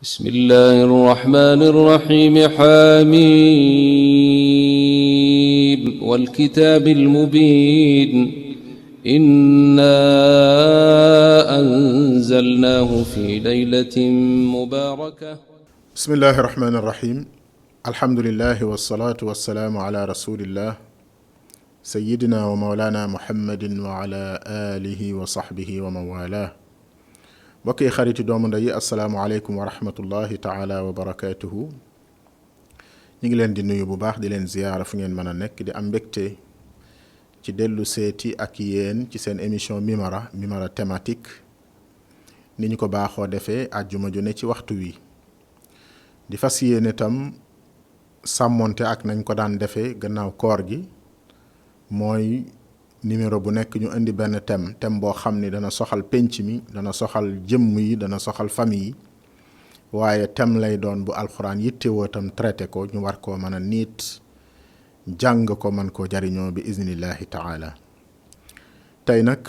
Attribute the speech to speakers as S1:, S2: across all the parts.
S1: بسم الله الرحمن الرحيم حميم والكتاب المبين إنا أنزلناه في ليلة مباركة
S2: بسم الله الرحمن الرحيم الحمد لله والصلاة والسلام على رسول الله سيدنا ومولانا محمد وعلى آله وصحبه ومن والاه بقي خريطي دوم ndey السلام عليكم ورحمة الله تعالى وبركاته ñi ngi leen di nuyu bu baax di leen ziyaara fu ngeen mën a nekk di am mbégte ci dellu seeti ak yéen ci seen émission Mimara thématique ni ñu ko baaxoo defee àjjuma ju ne ci waxtu wi di fas yéene tam sàmmonte ak nañ ko daan defee gannaaw koor gi mooy numéro bu nekk ñu indi benn thème boo xam ni dana soxal penc mi dana soxal jëmm yi dana soxal famille yi waaye thème lay doon bu alxuraan yittewoo tam traité ko ñu war koo mën a niit jàng ko man koo jariñoo bi iznillahi taala tey nag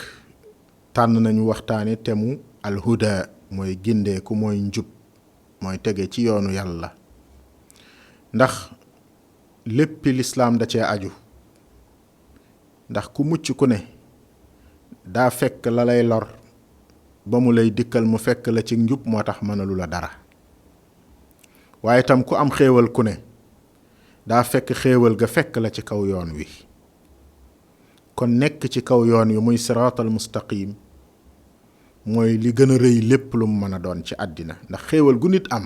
S2: tànn nañu waxtaane temu alhuda mooy gindeeku mooy njub mooy tege ci yoonu yàlla ndax léppi lislaam da cee aju ndax ku mucc ku ne daa fekk la lay lor ba mu lay dikkal mu fekk la ci njub moo tax mënalu la dara waaye itam ku am xéewal ku ne daa fekk xéewal ga fekk la ci kaw yoon wi kon nekk ci kaw yoon wi muy siraatal mustaqim mooy li gën a rëy lépp lu mu mën a doon ci àddina ndax xéewal gu nit am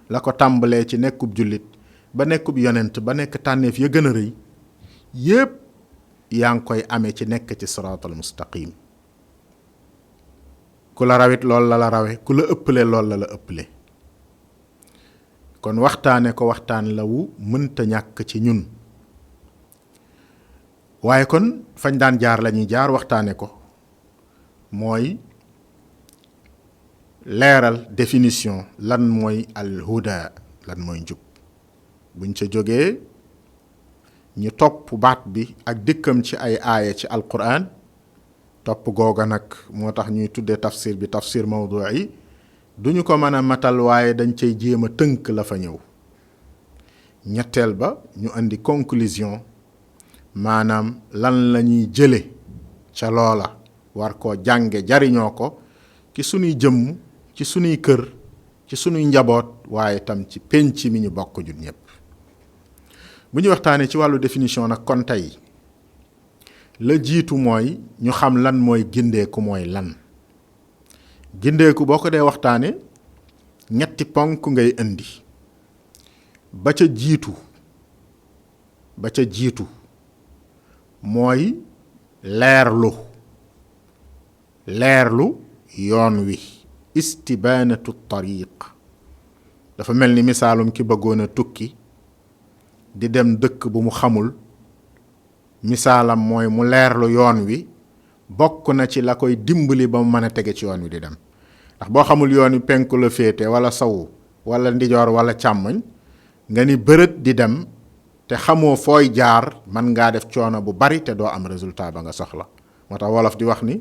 S2: la ko tàmbalee ci nekkub jullit ba nekkub yonent ba nekk tànneef ya gën a rëy yépp yaa ngi koy amee ci nekk ci siraatal mustaqim ku la rawit lool la rawe ku la ëpple lool la ëpple kon waxtaane ko waxtaan la wu mënta ñàkk ci ñun waaye kon fañ daan jaar lañuy jaar waxtaane ko mooy leeral définition lan mooy alhuda lan mooy njub buñ ca jógee ñu topp baat bi ak dikkam ci ay aaya ci alquran topp googa nag moo tax ñuy tuddee tafsir bi tafsir mawdu'i duñu ko mën a matal waaye dañ cay jéem a tënk la fa ñëw ñetteel ba ñu andi conclusion maanaam lan la ñuy jële ca loola war koo jànge jariñoo ko ci sunuy jëmm ci sunuy kër ci sunuy njaboot waaye tam ci penc mi ñu bokk jun ñëpp bu ñu waxtaanee ci wàllu définition nag kon tey la jiitu mooy ñu xam lan mooy gindeeku mooy lan gindeeku boo ko dee waxtaane ñetti ponk ngay indi ba ca jiitu mooy leerlu yoon wi istibaanatu tariq dafa mel ni misaalum ki bëggoon a tukki di dem dëkk bu mu xamul misaalam mooy mu leerlu yoon wi bokk na ci la koy dimbali ba mu mën a tege ci yoon wi di dem ndax boo xamul yoon wi penku la féete wala sawu wala ndijoor wala càmmoñ nga ni bërët di dem te xamoo fooy jaar mën ngaa def coono bu bari te doo am résultat ba nga soxla moo tax wolof di wax ni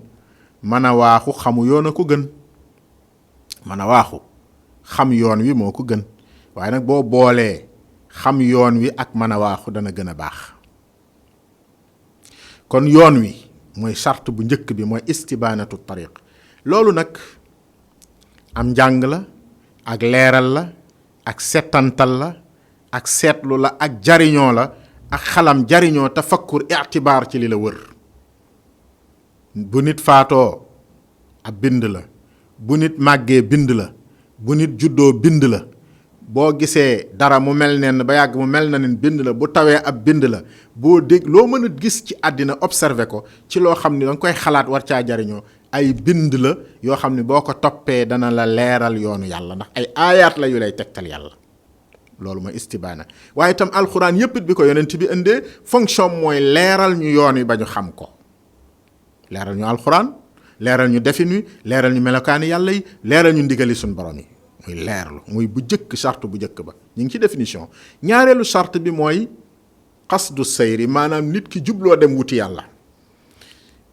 S2: mën a waaxu xamu yoon a ko gën mën a waaxu xam yoon wi moo ko gën waaye nag boo boolee xam yoon wi ak mën a waaxu dana gën a baax kon yoon wi mooy charte bu njëkk bi mooy istibaanatu tariq loolu nag am njàng la ak leeral la ak settantal la ak seetlu la ak jariñoo la ak xalam jariñoo tafakkur i'tibaar ci li la wër bu nit faatoo ab bind la bu nit màggee bind la bu nit juddoo bind la boo gisee dara mu mel nen ba yàgg mu mel na nen bind la bu tawee ab bind la boo dégg loo mën a gis ci àddina observé ko ci loo xam ni danga koy xalaat war caa jariñoo ay bind la yoo xam ni boo ko toppee dana la leeral yoonu yàlla ndax ay aayaat la yu lay tegtal yàlla loolu mooy istibaana waaye itam alxuraan yépp it bi ko yonent bi indee fonction mooy leeral ñu yoon wi ba ñu xam ko leeral ñu alxuraan leeral ñu defin wi leeral ñu melokaani yàlla yi leeral ñu ndigali suñ borom yi muy leerlu muy bu jëkk charte bu jëkk ba ñu ngi ci définition ñaareelu charte bi mooy qasdu sayri maanaam nit ki jubloo dem wuti yàlla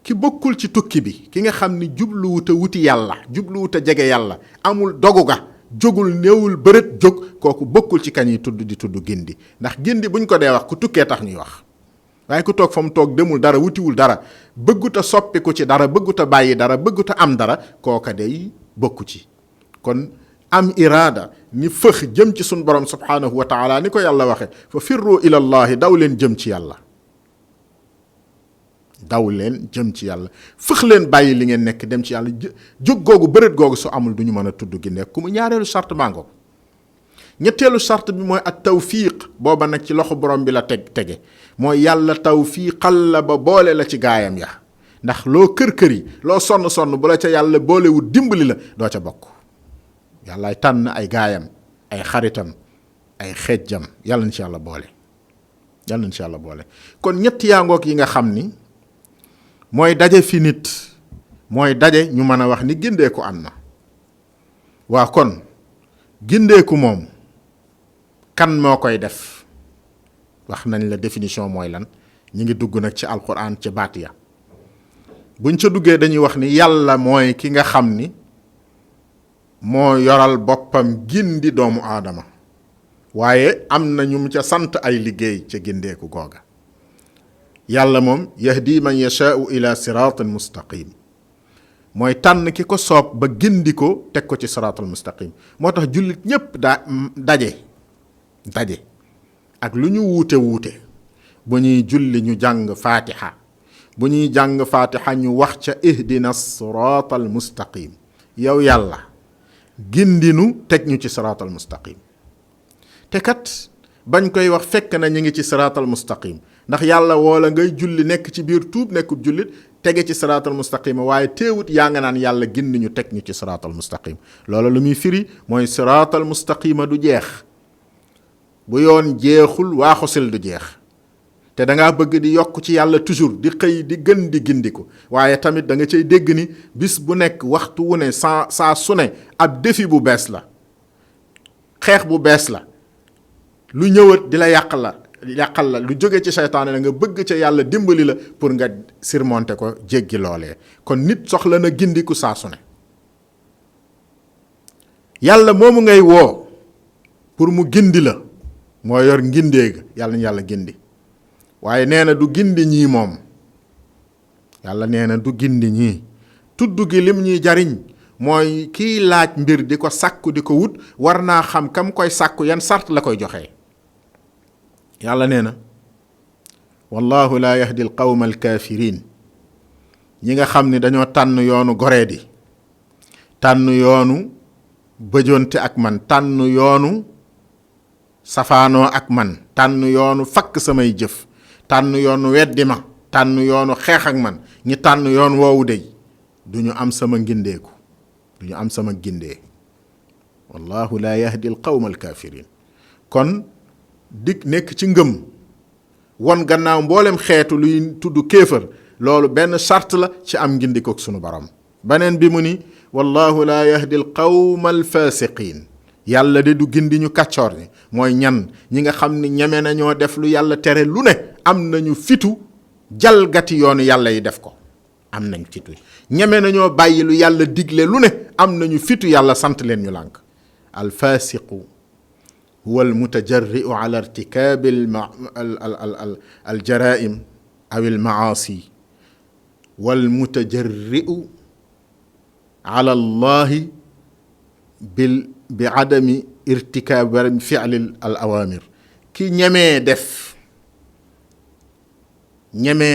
S2: ki bokkul ci tukki bi ki nga xam ni jubluwut a wuti yàlla jubluwut a jege yàlla amul dogu ga jógul néewul bërët jóg, kooku bokkul ci kañ yi tudd di tudd gindi. ndax gindi buñ ko dee wax ku tukkee tax ñuy wax, waaye ku toog fa mu toog demul dara wutiwul dara bëggut a soppiku ci dara, bëggut a bàyyi dara, bëggut a am dara, kooka day bokku ci. kon am iraada ni fëx jëm ci sun borom subhanahu wa taala ni ko yàlla waxe fa firru ila allahi, daw leen jëm ci yàlla, daw leen jëm ci yàlla, fëx leen bàyyi li ngeen nekk dem ci yàlla. jóg googu bërët googu su amul du ñu mën a tudd gi nekk ku mu. ñaareelu charte mango. ñetteelu charte bi mooy at tawfiq, booba nag ci loxo borom bi la tege mooy yàlla tawfiqal la ba boole la ci gaayam ya. ndax loo kër yi loo sonn bu la ca yàlla boolewul dimbali la doo ca bokk. yàllaay tànn ay gaayam, ay xaritam, ay xeejjam. yàlla na ci yàlla boole, yàlla na ci yàlla boole. kon ñetti yaangoog yi nga xam ni mooy daje fi nit, mooy daje ñu mën a wax ni gindeeku am na. waa kon gindeeku moom kan moo koy def? wax nañ la définition mooy lan. ñi ngi dugg nag ci alquran ci baat ya. buñ ca duggee dañuy wax ni yàlla mooy ki nga xam ni moo yoral boppam gindi doomu aadama, waaye am na ñu mu ca sant ay liggéey ca gindeeku googa. yàlla moom yahdi man yashaau ila siraatin mustaqim, mooy tànn ki ko soob ba gindi ko teg ko ci siraatal mustaqim. moo tax jullit ñépp daje ak lu ñu wuute bu ñuy julli ñu jàng fatiha, bu ñuy jàng fatiha ñu wax ca ihdina siraatal mustaqim, yow yàlla gindinu teg ñu ci siraatal mustaqim. te kat bañ koy wax fekk na ñu ngi ci siraatal mustaqim, ndax yàlla woola ngay julli nekk ci biir tuub nekkub jullit tege ci siraatal mustaqima, waaye teewut yaa nga naan yàlla gindi ñu teg ñu ci siraatal mustaqim. loolu lu muy firi mooy siraatal mustaqima du jeex. bu yoon jeexul waaxusil du jeex. te da ngaa bëgg di yokk ci yàlla toujours di xëy di gën di gindiku, waaye tamit da nga cay dégg ni bis bu nekk waxtu wu ne saa su ne ab défi bu bees la, xeex bu bees la, lu ñëwat di la yàqal la lu jóge ci seytaane la nga bëgg ca yàlla dimbali la pour nga surmonter ko, jéggi loolee. kon nit soxla na gindiku saa su ne. yàlla moomu ngay woo pour mu gindi la moo yor ngindéega, yàlla na yàlla gindi. waaye nee na du gindi ñii moom, yàlla nee na du gindi ñii. tudd gi lim ñuy jariñ mooy kiy laaj mbir di ko sàkku di ko wut war naa xam kam koy sàkku yan sart la koy joxee. yàlla nee na wallahu laa yahdi al qawma al kaafiriin, ñi nga xam ni dañoo tànn yoonu goreedi, tànn yoonu bëjonte ak man, tànn yoonu safaanoo ak man, tànn yoonu fakk samay jëf, tànn yoonu weddi ma, tànn yoonu xeex ak man. ñi tànn yoon woowu dey du ñu am sama ngindeeku, du ñu am sama gindee. wallahu laa yahdi al qawma al kaafiriin. kon dik nekk ci ngëm won gannaaw mboolem xeetu luy tudd kéefër, loolu benn charte la ci am ngindikook sunu borom. beneen bi mu ni wallahu laa yahdi al qawma al fasiqiin, yàlla de du gindi ñu kàccoor ñi. mooy ñan? ñi nga xam ni ñeme nañoo def lu yàlla tere lu ne, am nañu fitu jalgati yoonu yàlla yi def ko, am nañ fitu. ñeme nañoo bàyyi lu yàlla digle lu ne, am nañu fitu yàlla sant leen ñu lànk. al fasiqu huwa al mutajarri'u ala irtikaabi al jaraa'im aw al maasi wal mutajarri'u ala allahi bi adami irtikaab fi'li al awaamir. ki ñemee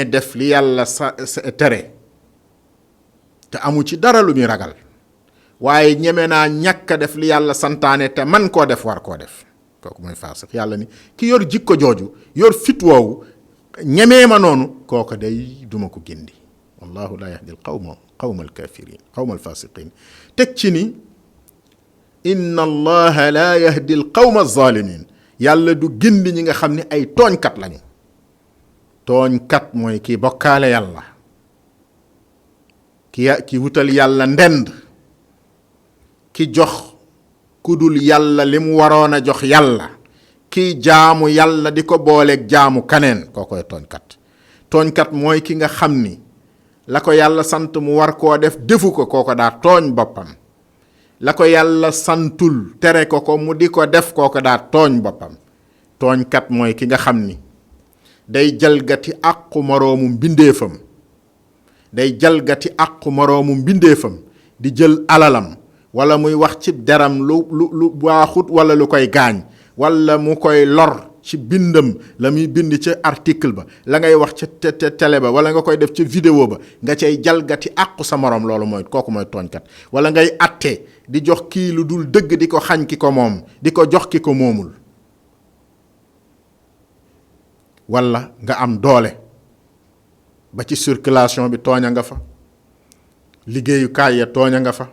S2: def li yàlla tere te amu ci dara lu muy ragal, waaye ñeme naa ñàkk a def li yàlla santaane te man koo def war koo def, kooku mooy faasiq. yàlla ni ki yor jikko jooju, yor fit woowu, ñemee ma noonu, kooku day duma ko gindi. wallahu la yahdi al qawma al kaafiriin, qawma al faasiqiin. teg ci ni inna allaha la yahdi al qawma az-zaalimiin, yàlla du gindi ñi nga xam ne ay tooñkat lañu. tooñkat mooy kii bokkaale yàlla, ki wutal yàlla ndend, ki jox ku dul yàlla li mu waroon a jox yàlla, ki jaamu yàlla di ko booleeg jaamu kaneen, kookoy tooñkat. tooñkat mooy ki nga xam ni la ko yàlla sant mu war koo def defu ko, kooko daa tooñ boppam. la ko yàlla santul tere ko ko mu di ko def kooko daa tooñ boppam. tooñkat mooy ki nga xam ni day jalgati àqu moroomu mbindeefam day jalgati àqu moroomu mbindeefam di jël alalam wala muy wax ci deram lu baaxut wala lu koy gaañ wala mu koy lor ci bindam la muy bind ca article ba la ngay wax ca télé ba wala nga koy def ca vidéo ba nga cay jalgati àqu sa moroom loolu mooy kooku mooy tooñkat. wala ngay atte di jox kii lu dul dëgg di ko xañ ki ko moom di ko jox ki ko moomul. wala nga am doole ba ci circulation bi tooña nga fa liggéeyukaay ya tooña nga fa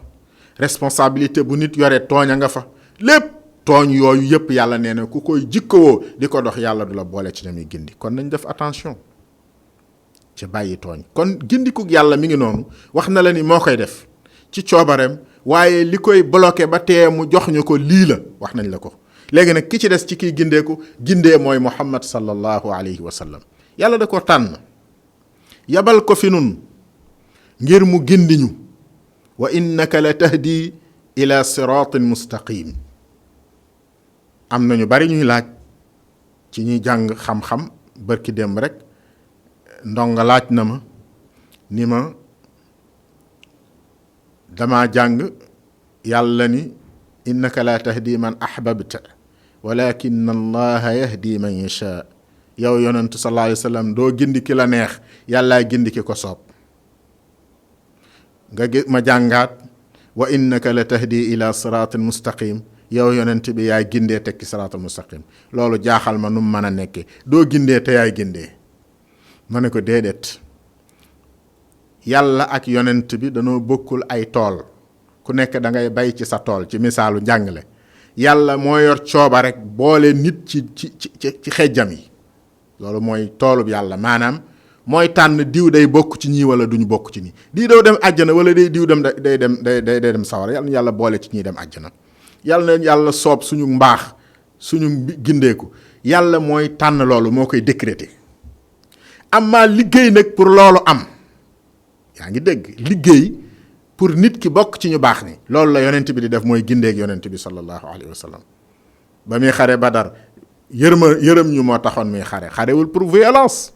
S2: responsabilité bu nit yore tooña nga fa lépp tooñ yooyu yëpp yàlla nee na ku koy jikkowoo di ko dox yàlla du la boole ci na muy gindi. kon nañ def attention ci bàyyi tooñ. kon gindiku yàlla mi ngi noonu wax na la ni moo koy def ci coobareem waaye li koy bloqué ba tee mu jox ñu ko lii la wax nañ la ko. léegi nag ki ci des ci kiy gindeeku gindee mooy muhammad sallallahu alayhi wa sallam. yàlla da ko tànn yabal ko fi nun ngir mu gindiñu wa innaka la tahdi ila siratin mustaqim. am nañu bari ñuy laaj ci ñuy jàng xam-xam bërki démb rek ndonga laaj na ma ni ma dama jàng yàlla ni innaka la tahdi man ahbabta walakin allaha yahdi man yasha. yow yonentu sallallahu alayhi wa sallam doo gindi ki la neex yàllaa gindi ki ko soob. nga gis ma jàngaat wa innaka la tahdi ila siratin mustaqim. yow yonent bi yaay gindee tekki siraatul mustaqim. loolu jaaxal ma nu mu mën a nekkee doo gindee te yaay gindee. ma ne ko déedéet yàlla ak yonent bi danoo bokkul ay tool ku nekk da ngay bay ci sa tool ci misaalu njàngale. yàlla moo yor cooba rek boole nit ci xejjam yi loolu mooy toolub yàlla maanaam mooy tànn diw day bokk ci ñii wala duñu bokk ci ñii diw doo dem àjjana wala diw dem day dem sawara yàlla boole ci ñii dem àjjana. yàlla na yàlla soob suñu mbaax suñu gindeeku yàlla mooy tànn loolu moo koy décréter. amma liggéey nag pour loolu am yaa ngi dégg liggéey pour nit ki bokk ci ñu baax ni loolu la yonent bi di def mooy gindeeg yonent bi sallallahu alayhi wa sallam. ba muy xare Badar yërëm ñu moo taxoon muy xarewul pour violence.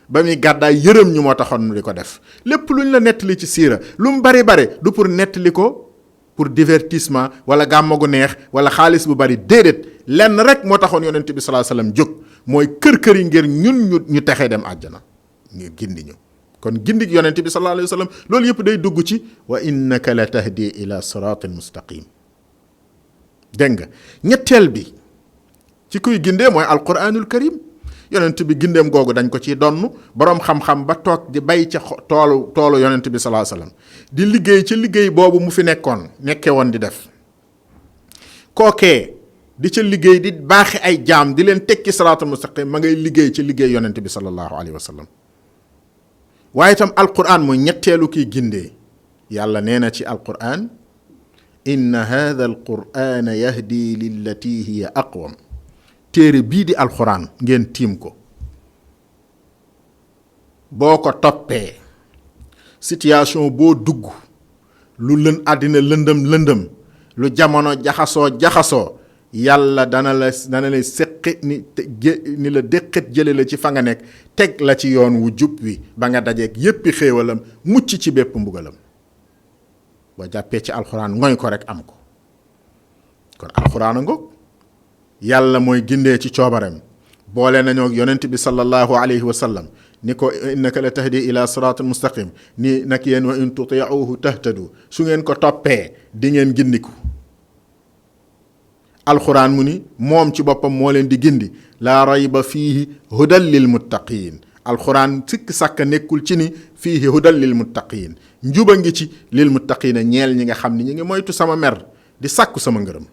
S2: ba muy gàddaay yërëm ñu moo taxoon mu di ko def lépp luñ la nettali ci siira lu mu bari du pour nettali ko pour divertissement wala gàmmu gu neex wala xaalis bu bari déedéet lenn rek moo taxoon yonent bi sallallahu alayhi wasallam jóg mooy kër yi ngir ñun ñu texee dem àjjana ngir gindi ñu. kon gindik yonent bi sallallahu alayhi wasallam loolu yëpp day dugg ci wa innaka la tahdi ila siratin mustaqim. dégg nga ñetteel bi ci kuy gindee mooy alquranul karim. yonent bi gindeem googu dañ ko ciy donn boroom xam-xam ba toog di bay ca toolu yonent bi sallallahu alayhi wasallam di liggéey ci liggéey boobu mu fi nekke woon di def kookee di ca liggéey di baaxi ay jaam di leen tekki siraatul mustaqim ma ngay liggéey ci liggéey yonent bi sallallahu alayhi wasallam. waaye itam alquran mooy ñetteelu kiy gindee yàlla nee na ci alquran inna hadha alqurana yahdi lillati hiya aqwam. téere bii di alxuraan ngeen tiim ko boo ko toppee situation boo dugg lu àddina lëndëm lu jamono jaxasoo yàlla dana la séqi ni la déqit jële la ci fa nga nekk teg la ci yoon wu jub wi ba nga dajeek yéppi xéewalam mucc ci bépp mbugalam. boo jàppee ci alxuraan ngoy ko rek am ko. kon alxuraan a ngoog yàlla mooy gindee ci coobareem boole nañoo yonent bi sallallahu alayhi wa sallam ni ko innaka la tahdi ila siratin mustaqim ni nag yéen wa in tuti'uhu tahtadu su ngeen ko toppee di ngeen gindiku. alxuraan mu ni moom ci boppam moo leen di gindi laa rayba fiihi hudan lil muttaqin. alxuraan sikk sàkk nekkul ci ni fiihi hudan lil muttaqin njuba ngi ci lil muttaqina ñeel ñi nga xam ni ñi ngi moytu sama mer di sàkku sama ngërëm.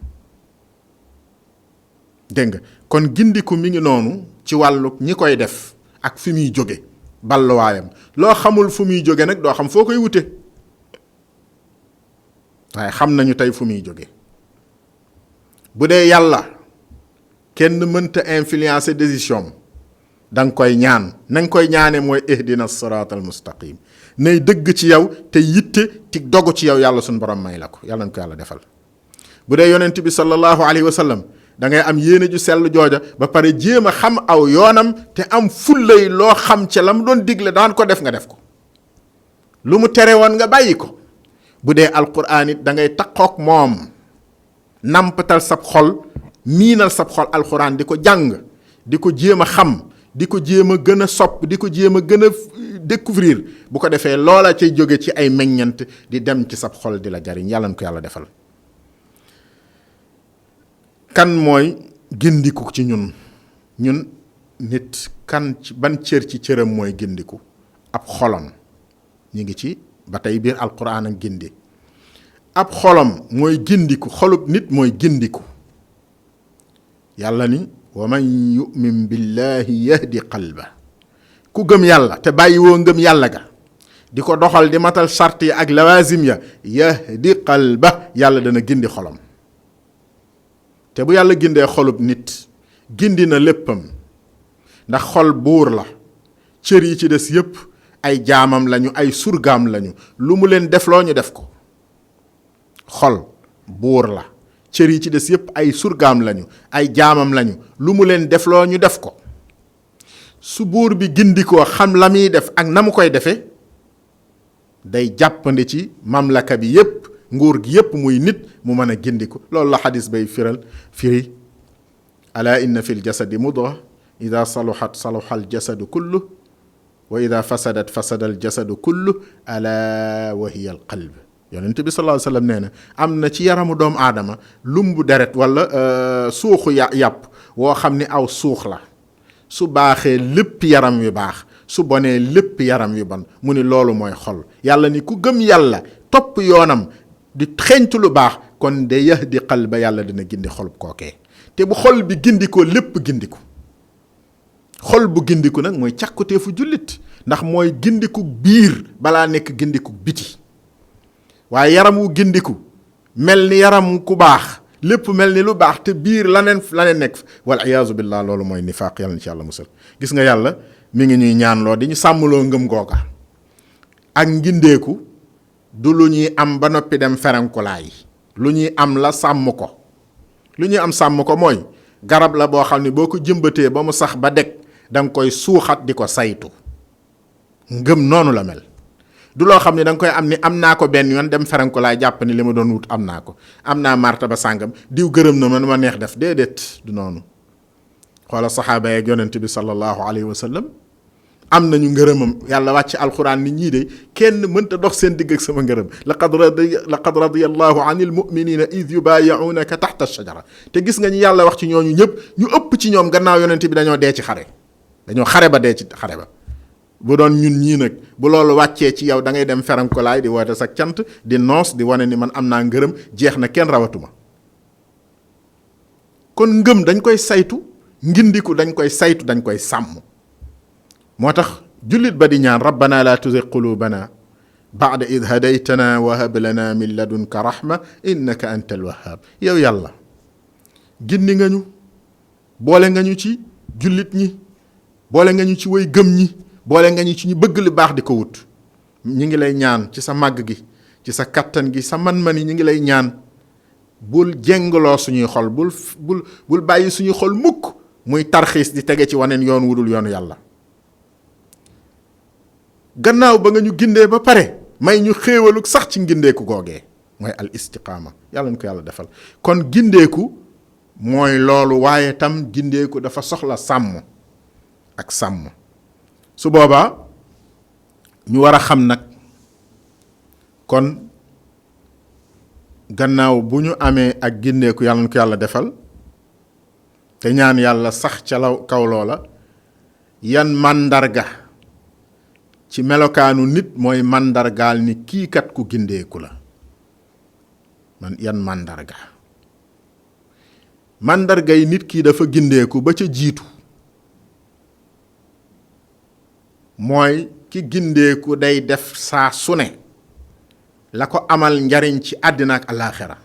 S2: dégg nga kon gindiku mi ngi noonu ci wàllu ñi koy def ak fi muy jóge balluwaayam loo xamul fu muy jóge nag doo xam foo koy wute waaye xam nañu tey fu muy jóge. bu dee yàlla kenn mënta influencer décision danga koy ñaan na nga koy ñaane mooy ihdina siraatal mustaqim nay dëgg ci yow te yitte ti dogu ci yow yàlla suñu borom may la ko yàlla na ko yàlla defal. bu dee yonent bi sallallahu alayhi wa sallam da ngay am yéene ju sell jooja ba pare jéem a xam aw yoonam te am fullay loo xam ca la mu doon digle daan ko def nga def ko, lu mu tere woon nga bàyyi ko. bu dee alquran it da ngay taqook moom nampatal sab xol miinal sab xol alquran di ko jàng di ko jéem a xam di ko jéem a gën a sopp di ko jéem a gën a découvrir bu ko defee loola cay jóge ci ay meññant di dem ci sab xol di la jariñ yàlla na ko yàlla defal. kan mooy gindiku ci ñun nit kan ci ban cër ci cëram mooy gindiku? ab xolam. ñu ngi ci ba tey biir alquran ak gindi. ab xolam mooy gindiku, xolub nit mooy gindiku. yàlla ni wa man yu'min billahi yahdi qalba, ku gëm yàlla te bàyyi woo ngëm yàlla ga di ko doxal di matal sart yi ak lawazim ya yahdi qalba, yàlla dana gindi xolam. te bu yàlla gindee xolub nit gindi na léppam, ndax xol buur la, cër yi ci des yépp ay jaamam lañu, ay surgaam lañu, lu mu leen defloo ñu def ko. xol buur la, cër yi ci des yépp ay surgaam lañu, ay jaamam lañu, lu mu leen defloo ñu def ko. su buur bi gindikoo xam la muy def ak na mu koy defe day jàppandi ci mamlaka bi yépp, nguur gi yépp muy nit mu mën a gindiku. loolu la xadis bay firi ala inna fi ljasadi mudga ida saluhat saluha aljasadu kullu wa ida fasadat fasada aljasadu kullu ala wa hiya alqalb. yonent bi sallallahu alayhi wasallam nee na am na ci yaramu doomu aadama lumbu deret wala suuxu yàpp woo xam ni aw suux la, su baaxee lépp yaram wi baax, su bonee lépp yaram wi bon. mu ni loolu mooy xol. yàlla ni ku gëm yàlla topp yoonam di xeeñtu lu baax kon de yahdi qalba, yàlla dina gindi xolub kookee. te bu xol bi gindikoo lépp gindiku. xol bu gindiku nag mooy càkkuteefu jullit, ndax mooy gindiku biir balaa nekk gindiku biti. waaye yaram wu gindiku mel ni yaram ku baax, lépp mel ni lu baax te biir laneen nekk wal iyaazu billah, loolu mooy nifaaq. yàlla na ci yàlla musal. gis nga yàlla mi ngi ñuy ñaanloo di ñu sàmmloo ngëm googa. ak ngindeeku du lu ñuy am ba noppi dem ferenkulaay, lu ñuy am la sàmm ko. lu ñuy am sàmm ko mooy garab la boo xam ne boo ko jëmbatee ba mu sax ba deg danga koy suuxat di ko saytu. ngëm noonu la mel. du loo xam ne danga koy am ni am naa ko benn yoon dem ferenkulaay jàpp ni li ma doon wut am naa ko, am naa martaba sàngam, diw gërëm na ma neex def. déedéet, du noonu. xoola saxaaba yeeg yonent bi sallallahu alayhi wa sallam am nañu ngërëmam. yàlla wàcc alquran ni ñii de kenn mënta dox seen digg ak sama ngërëm. laqad radiyallahu anil mu'minina id yubayi'unaka tahta ash-shajara. te gis nga ñi yàlla wax ci ñooñu ñëpp, ñu ëpp ci ñoom gannaaw yonent bi dañoo dee ci xare. dañoo xare ba dee ci xare ba. bu doon ñun ñii nag bu loolu wàccee ci yow da ngay dem ferankolaay di woote sa cant di noos di wane ni man am naa ngërëm, jeex na, kenn rawatuma. kon ngëm dañ koy saytu, ngindiku dañ koy saytu, dañ koy sàmm. moo tax jullit ba di ñaan rabbana la tuzigh qulubana ba'da id hadaytana wa hab lana min ladunka rahma innaka antal wahhab. yow yàlla gindi nga ñu, boole nga ñu ci jullit ñi, boole nga ñu ci way gëm ñi, boole nga ñu ci ñu bëgg lu baax di ko wut. ñi ngi lay ñaan ci sa màgg gi, ci sa kattan gi, sa man-man yi, ñi ngi lay ñaan bul jengloo suñuy xol, bul bàyyi suñuy xol mukk muy tarxiis di tege ci waneen yoon wudul yoonu yàlla. gannaaw ba nga ñu gindee ba pare may ñu xéewaluk sax ci ngindeeku googee mooy al istiqaama. yàlla ñu ko yàlla defal. kon gindeeku mooy loolu, waaye tam gindeeku dafa soxla sàmm ak sàmm. su boobaa ñu war a xam nag kon gannaaw bu ñu amee ak gindeeku, yàlla na ko yàlla defal, te ñaan yàlla sax ca law kaw loola, yan màndarga ci melokaanu nit mooy màndargaal ni kii kat ku gindeeku la. yan màndarga yi nit kii dafa gindeeku ba ca jiitu mooy ki gindeeku day def saa su ne la ko amal njariñ ci àddina ak alaaxira,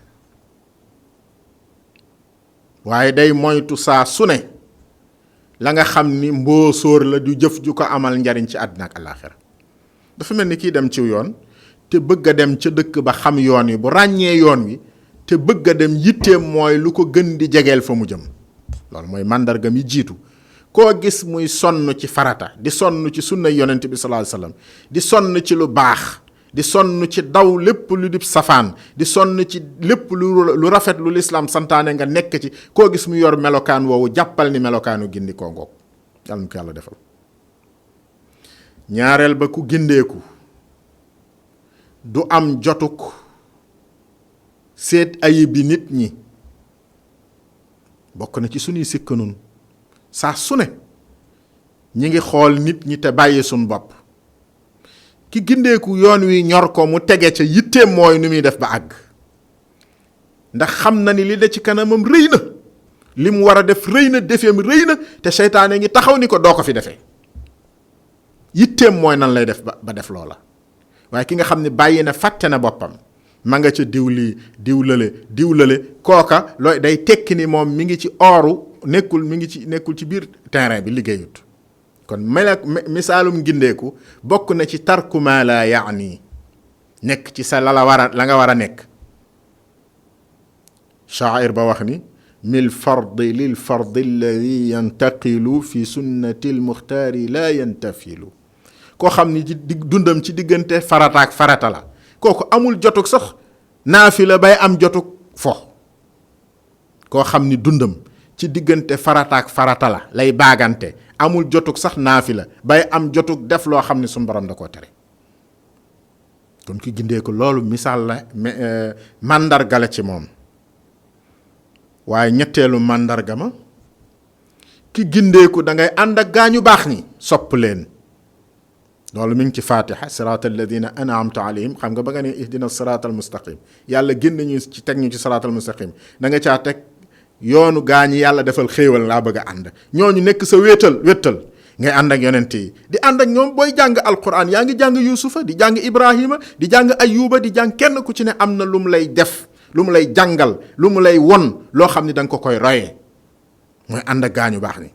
S2: waaye day moytu saa su ne la nga xam ni mboosóor la du jëf ju ko amal njariñ ci àddina ak àllaaxira. dafa mel ni kii dem ci yoon te bëgg a dem ca dëkk ba xam yoon wi bu ràññee yoon wi te bëgg a dem yitteem mooy lu ko gën di jegeel fa mu jëm. loolu mooy màndarga mi jiitu. koo gis muy sonn ci farata di sonn ci sunna yonent bi sallallahu alayhi wasallam di sonn ci lu baax di sonn ci daw lépp lu dib safaan di sonn ci lépp lu rafet lu lislaam santaane nga nekk ci, koo gis mu yor melokaan woowu jàppal ni melokaanu gindi koo ngoog. yàlla na ko yàlla defal. ñaareel ba ku gindeeku du am jotuk seet ayibi nit ñi. bokk na ci suñuy sikk nun saa su ne ñi ngi xool nit ñi te bàyyi suñ bopp. ki gindeeku yoon wi ñor ko mu tege ca yitteem mooy nu muy def ba àgg, ndax xam na ni li de ci kanamam rëy na, li mu war a def rëy na, defeem rëy na, te seytaane ngi taxaw ni ko doo ko fi defee. yitteem mooy nan lay def ba def loola. waaye ki nga xam ne bàyyi na fàtte na boppam, ma nga ca diw lii diw lële kooka looy day tekki ni moom mi ngi ci ooru nekkul ci biir terrain bi liggéeyut. kon misaalum gindeeku bokk na ci tarku ma la yaani, nekk ci sa la nga war a nekk. shaa'ir ba wax ni mil fardi lil fardi alladi yantaqilu fi sunnati almuxtaari la yantafilu. koo xam ni ci dundam ci diggante farata ak farata la, kooku amul jotug sax naafila bay am jotug fo. koo xam ni dundam ci diggante farata ak farata la lay baagante, amul jotug sax naafila bay am jotug def loo xam ni suñu borom da koo tere. kon ki gindee ko loolu misaal la màndarga la ci moom. waaye ñetteelu màndarga ma, ki gindeeku da ngay ànd ak gaañu baax ñi sopp leen. loolu mi ngi ci Fatiha siraatal ladina an'amta alayhim. xam nga ba nga ne ihdina siraatal mustaqim, yàlla génn ñu ci teg ñu ci siraatal mustaqim, da nga caa teg yoonu gaañi yàlla defal xéewal laa bëgg a ànd. ñooñu nekk sa wéttal ngay ànd ak yonent yi di ànd ak ñoom. booy jàng alquran yaa ngi jàng Yuusufa di jàng Ibrahima di jàng Ayuba di jàng, kenn ku ci ne am na lu mu lay def, lu mu lay jàngal, lu mu lay won loo xam ni da nga ko koy royee. mooy ànd ak gaañu baax ni.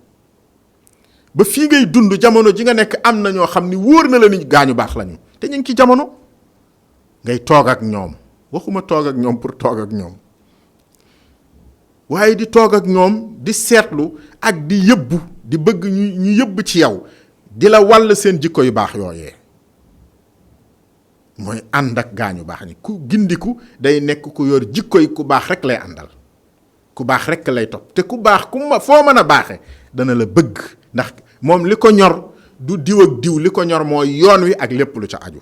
S2: ba fii ngay dund jamono ji nga nekk am na ñoo xam ni wóor na la ni gaañu baax lañu, te ñu ngi ci jamono ngay toog ak ñoom. waxuma toog ak ñoom pour toog ak ñoom, waaye di toog ak ñoom di seetlu ak di yëbbu, di bëgg ñu yëbb ci yow, di la wàll seen jikko yu baax yooyee. mooy ànd ak gaañu baax ni. ku gindiku day nekk ku yor jikko yi ku baax rek lay àndal, ku baax rek lay topp, te ku baax foo mën a baaxe dana la bëgg, ndax moom li ko ñor du diw ak diw, li ko ñor mooy yoon wi ak lépp lu ca aju.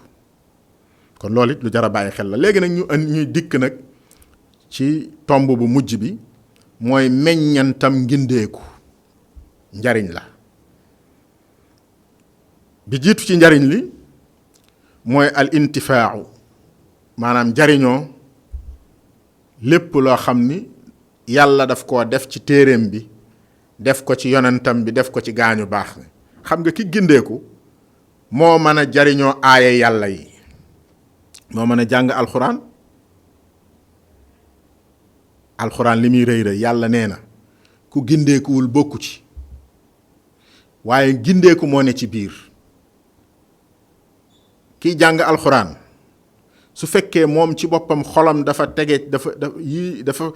S2: kon loolu it lu jar a bàyyi xel la. léegi nag ñuy dikk nag ci tomb bu mujj bi, mooy meññantam ngindeeku. njariñ la bi jiitu ci njariñ li mooy al intifaau, maanaam jariñoo lépp loo xam ni yàlla daf koo def ci téeréem bi, def ko ci yonentam bi, def ko ci gaañu baax. xam nga ki gindeeku moo mën a jariñoo aaya yàlla yi, moo mën a jàng alxuraan li muy rëy rëy yàlla nee na ku gindeekuwul bokku ci, waaye gindeeku moo ne ci biir. kiy jàng alxuraan su fekkee moom ci boppam xolam dafa tege dafa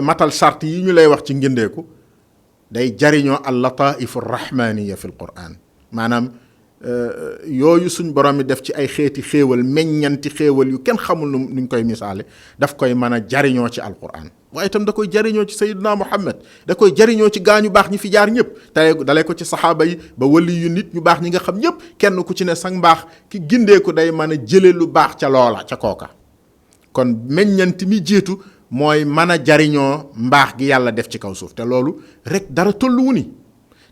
S2: matal sart yi ñu lay wax ci gindeeku, day jariñoo al lataifu rahmaniya fi l quran. maanaam yooyu suñ borom mi def ci ay xeeti xéewal, meññanti xéewal yu kenn xamul nuñ koy misaale, daf koy mën a jariñoo ci alquran. waaye itam da koy jariñoo ci sayyidina Muhammad, da koy jariñoo ci gaañu baax ñi fi jaar ñëpp, tey dalee ko ci saxaaba yi ba wali yu nit ñu baax ñi nga xam ñëpp, kenn ku ci ne sang mbaax ki gindeeku day mën a jële lu baax ca loola ca kooka. kon meññanti mi jiitu mooy mën a jariñoo mbaax gi yàlla def ci kaw suuf, te loolu rek dara tolluwu ni,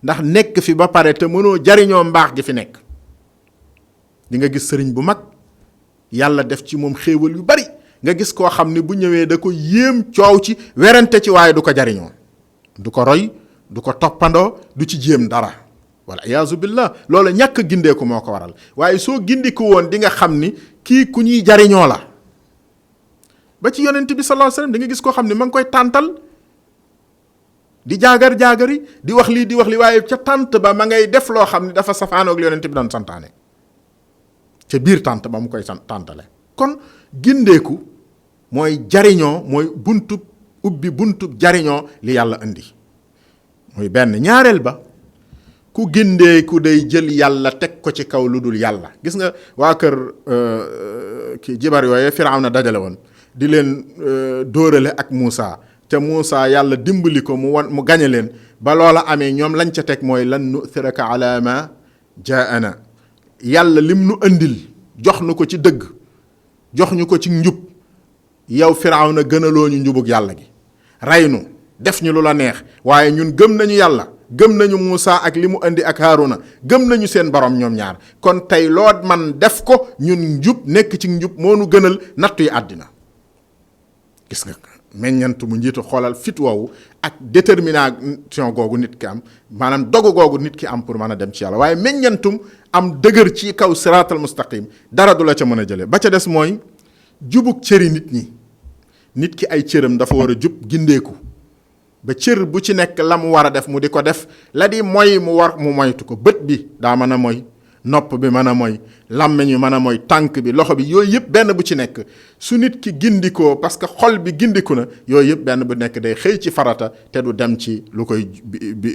S2: ndax nekk fi ba pare te mënoo jariñoo mbaax gi fi nekk. di nga gis sëriñ bu mag yàlla def ci moom xéewal yu bari, nga gis koo xam ne bu ñëwee da ko yéem coow ci werante ci, waaye du ko jariñoo, du ko roy, du ko toppandoo, du ci jéem dara. wala iyaazu billah. loolu ñàkk gindeeku moo ko waral. waaye soo gindiku woon di nga xam ni kii ku ñuy jariñoo la. ba ci yonent bi sallallahu alayhi wasallam da nga gis koo xam ne ma ngi koy tàntal di jaagar-jaagari di wax lii di wax li, waaye ca tànt ba ma ngay def loo xam ne dafa safaanoog li yonent bi doon santaane ca biir tànt ba mu koy tàntale. kon gindeeku mooy jariñoo, mooy buntub ubbi buntub jariñoo li yàlla indi, muy benn. ñaareel ba, ku gindeeku day jël yàlla teg ko ci kaw lu dul yàlla. gis nga waa kër ki jibar yooye Firawna dajale woon di leen dóorale ak Muusa, te Muusa yàlla dimbali ko mu gañe leen ba loola amee, ñoom lañ ca teg mooy lan nu'thiraka ala ma jaana, yàlla lim nu andil jox nu ko ci dëgg, jox ñu ko ci njub, yow Firawna gënaloo ñu njubug yàlla gi, rey nu def ñu lu la neex, waaye ñun gëm nañu yàlla, gëm nañu Muusa ak li mu andi ak Haaruna, gëm nañu seen borom ñoom ñaar. kon tey loo man def ko, ñun njub, nekk ci njub moo nu gënal nattu yi àddina. gis nga meññantu mu njiitu, xoolal fit woowu ak détermination googu nit ki am, maanaam dogu googu nit ki am pour mën a dem ci yàlla, waaye meññantum am dëgër ci kaw siraatal mustaqim, dara du la ca mën a jële. ba ca des mooy jubug cëri nit ñi. nit ki ay cëram dafa war a jub, gindeeku ba cër bu ci nekk la mu war a def mu di ko def, la di moy mu war mu moytu ko. bët bi daa mën a moy, nopp bi mën a moy, làmmiñ bi mën a moy, tànk bi, loxo bi, yooyu yëpp benn bu ci nekk su nit ki gindikoo, parce que xol bi gindiku na, yooyu yëpp benn bu nekk day xëy ci farata te du dem ci lu koy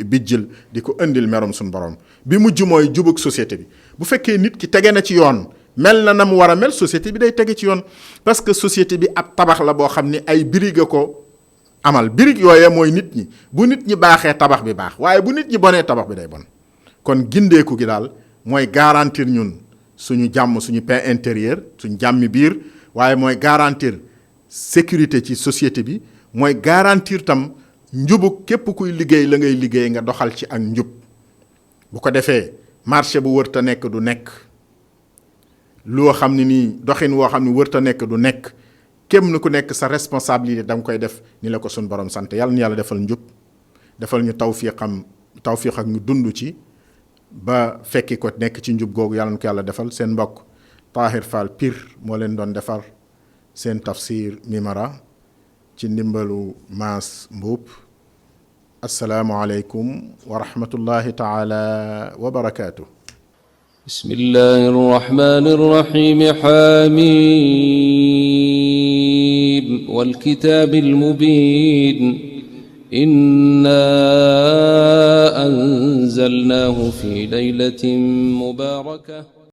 S2: bijjil di ko indil merum suñu borom. bi mujj mooy jubug société bi. bu fekkee nit ki tege na ci yoon, mel na mu war a mel, société bi day tege ci yoon, parce que société bi ab tabax la boo xam ni ay birig a ko amal. birig yooyee mooy nit ñi. bu nit ñi baaxee tabax bi baax, waaye bu nit ñi bonee tabax bi day bon. kon gindeeku gi daal mooy garantir ñun suñu jàmm, suñu paix intérieur, suñu jàmmi biir, waaye mooy garantir sécurité ci société bi, mooy garantir tam njubug képp kuy liggéey la ngay liggéey nga doxal ci ak njub. bu ko defee marché bu wërta nekk du nekk, loo xam ne nii doxin woo xam ne wërta nekk du nekk. kéem ni ku nekk sa responsabilité da nga koy def ni la ko suñu borom sant. yàlla na yàlla defal njub, defal ñu tawfiq ak ñu dund ci ba fekki ko nekk ci njub googu. yàlla na ko yàlla defal. seen mbokk Tahir Fall Pire moo leen doon defar seen tafsir Mimara ci ndimbalu Maas Mbuub. asalaamualeykum wa rahmatullahi taala wa barakaatuh.
S1: bismillahi rrahmani rrahim. حميم والكتاب المبين إنا أنزلناه في ليلة مباركة